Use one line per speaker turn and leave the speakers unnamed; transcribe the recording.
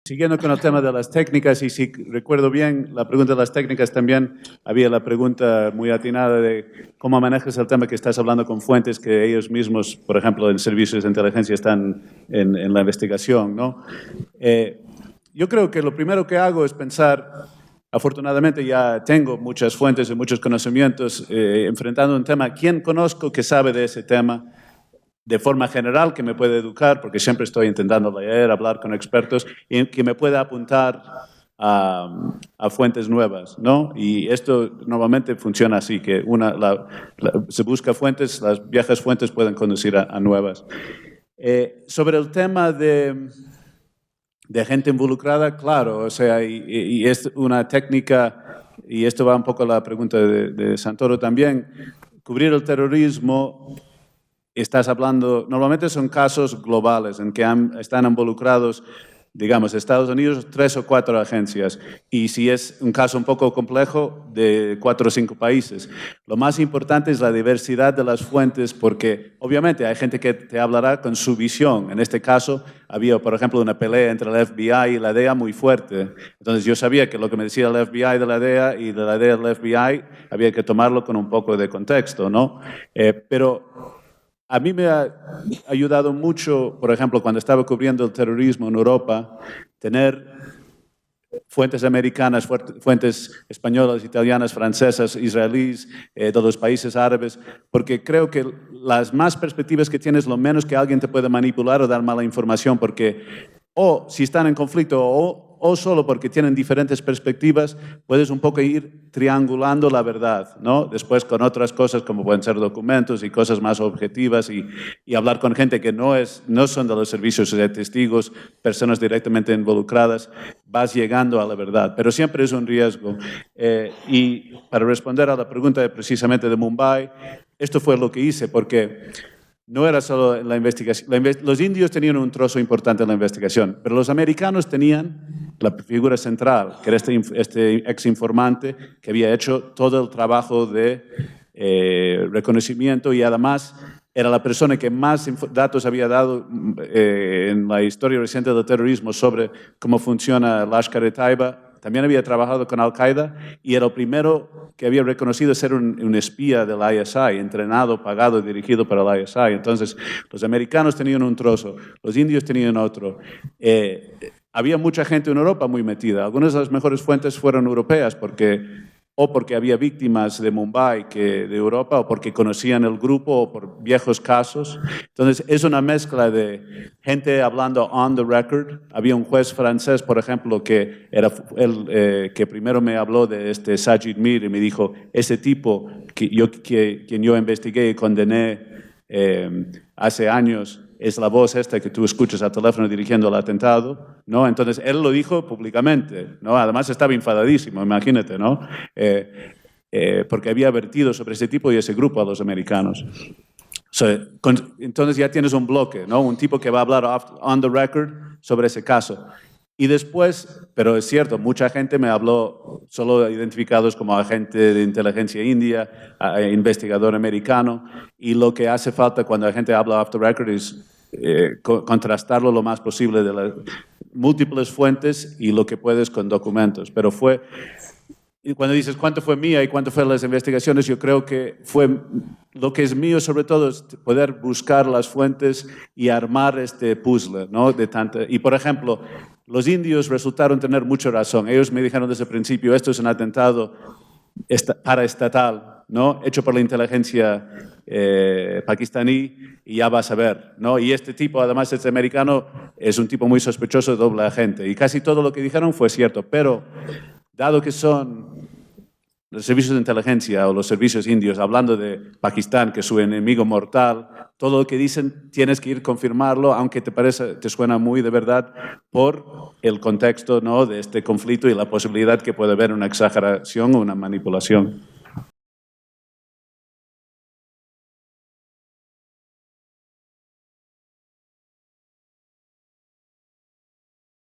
Siguiendo con el tema de las técnicas, y si recuerdo bien, la pregunta de las técnicas también había la pregunta muy atinada de cómo manejas el tema que estás hablando con fuentes que ellos mismos, por ejemplo, en servicios de inteligencia están en la investigación, ¿no? Yo creo que lo primero que hago es pensar, afortunadamente ya tengo muchas fuentes y muchos conocimientos enfrentando un tema, ¿quién conozco que sabe de ese tema? De forma general, que me puede educar, porque siempre estoy intentando leer, hablar con expertos, y que me pueda apuntar a fuentes nuevas, ¿no? Y esto normalmente funciona así, que se busca fuentes, las viejas fuentes pueden conducir a nuevas. Sobre el tema de gente involucrada, claro, o sea, y es una técnica, y esto va un poco a la pregunta de Santoro también, cubrir el terrorismo. Estás hablando, normalmente son casos globales en que están involucrados, digamos, Estados Unidos, 3 o 4 agencias, y si es un caso un poco complejo, de 4 o 5 países. Lo más importante es la diversidad de las fuentes, porque obviamente hay gente que te hablará con su visión. En este caso, había, por ejemplo, una pelea entre el FBI y la DEA muy fuerte. Entonces yo sabía que lo que me decía el FBI de la DEA y de la DEA del FBI, había que tomarlo con un poco de contexto, ¿no? Pero a mí me ha ayudado mucho, por ejemplo, cuando estaba cubriendo el terrorismo en Europa, tener fuentes americanas, fuentes españolas, italianas, francesas, israelíes, de los países árabes, porque creo que las más perspectivas que tienes, lo menos que alguien te puede manipular o dar mala información, porque o si están en conflicto o solo porque tienen diferentes perspectivas, puedes un poco ir triangulando la verdad, ¿no? Después con otras cosas como pueden ser documentos y cosas más objetivas y hablar con gente que no son de los servicios de testigos, personas directamente involucradas, vas llegando a la verdad, pero siempre es un riesgo. Y para responder a la pregunta precisamente de Mumbai, esto fue lo que hice, porque no era solo la investigación. Los indios tenían un trozo importante en la investigación, pero los americanos tenían la figura central, que era este ex-informante que había hecho todo el trabajo de reconocimiento y además era la persona que más datos había dado en la historia reciente del terrorismo sobre cómo funciona el Lashkar-e-Taiba. También había trabajado con Al-Qaeda y era el primero que había reconocido ser un espía del ISI, entrenado, pagado, dirigido por el ISI. Entonces, los americanos tenían un trozo, los indios tenían otro. Había mucha gente en Europa muy metida. Algunas de las mejores fuentes fueron europeas, porque había víctimas de Mumbai de Europa, o porque conocían el grupo, o por viejos casos. Entonces, es una mezcla de gente hablando on the record. Había un juez francés, por ejemplo, que era que primero me habló de Sajid Mir y me dijo, ese tipo quien yo investigué y condené hace años, es la voz esta que tú escuchas al teléfono dirigiendo el atentado, ¿no? Entonces, él lo dijo públicamente, ¿no? Además, estaba enfadadísimo, imagínate, ¿no? Porque había advertido sobre ese tipo y ese grupo a los americanos. Entonces, ya tienes un bloque, ¿no? Un tipo que va a hablar on the record sobre ese caso. Y después, pero es cierto, mucha gente me habló solo identificados como agente de inteligencia india, investigador americano, y lo que hace falta cuando la gente habla off the record es contrastarlo lo más posible de las múltiples fuentes y lo que puedes con documentos. Pero y cuando dices cuánto fue mía y cuánto fue las investigaciones, yo creo que fue lo que es mío, sobre todo, es poder buscar las fuentes y armar este puzzle, ¿no? Y, por ejemplo, los indios resultaron tener mucha razón. Ellos me dijeron desde el principio, esto es un atentado paraestatal, ¿no? Hecho por la inteligencia pakistaní, y ya vas a ver, ¿no? Y este tipo, además, este americano, es un tipo muy sospechoso de doble agente. Y casi todo lo que dijeron fue cierto, pero dado que son los servicios de inteligencia o los servicios indios hablando de Pakistán, que es su enemigo mortal, todo lo que dicen tienes que ir a confirmarlo, aunque te suena muy de verdad, por el contexto, ¿no? De este conflicto y la posibilidad que puede haber una exageración o una manipulación.